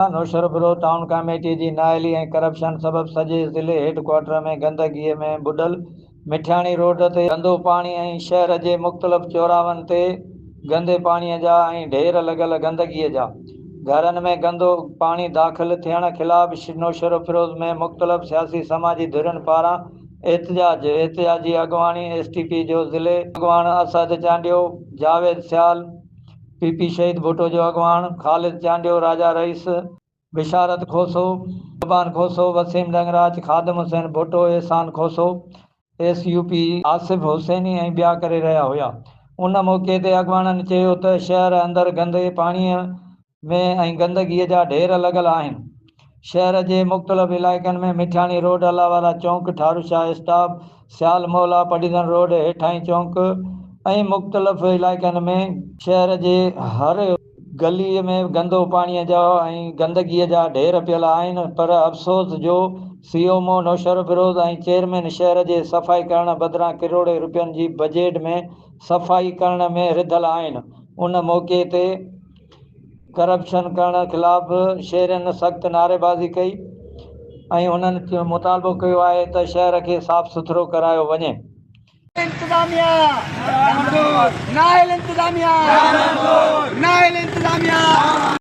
नौशरपुर town committee की नाअहली ऐं corruption सबब सजे ज़िले हेडक्वार्टर में गंदगी में बुडल मिठियाणी रोड ते गंदो पानी ऐं शहर के मुख़्तलिफ़ चौराहनि ते गंदे पानी जा ढेर लगल गंदगी जा घरन में गंदो पानी दाख़िल थियण खिलाफ नौशरपुर में मुख़्तलिफ़ सियासी समाजी धुरियुनि पारां एहतजाजी अगवानी STP जो ज़िले अगवान असद चांडियो, जावेद सियाल, PP शहीद भुट्टो जो अगवान, खालिद चांडियो, राजा रईस, बिशारत खोसो, ज़ुबान खोसो, वसीम डंगराज, खादम हुसैन भुट्टो, एहसान खोसो, SUP आसिफ हुसैनी ऐं ॿिया करे रहिया हुआ। उन मौक़े ते अगवाननि चयो त शहर अंदरि गंदे पाणीअ में ऐं गंदगीअ जा ढेर लॻल आहिनि। शहर जे मुख़्तलिफ़ इलाइक़नि में मिठियाणी रोड, अलावाला चौक, ठारूशाह स्टॉप, सियाल मोहल्ला, पडीदन रोड, हेठाई चौक ऐं मुख़्तलिफ़ इलाइक़नि में शहर जे हर गलीअ में गंदो पाणीअ जा ऐं गंदगीअ जा ढेर पियल आहिनि। पर अफ़सोस जो CMO नौशरपुर ऐं चेयरमैन शहर जे सफ़ाई करण बदिरां करोड़े रुपयनि जी बजट में सफ़ाई करण में रिधल आहिनि। उन मौक़े ते करप्शन करण खिलाफ़ शहरियुनि सख़्त नारेबाज़ी कई ऐं उन्हनि मुतालबो कयो आहे त शहर खे साफ़ सुथरो करायो वञे। इंतजामिया नाइल इंतजामिया नाइल इंतजामिया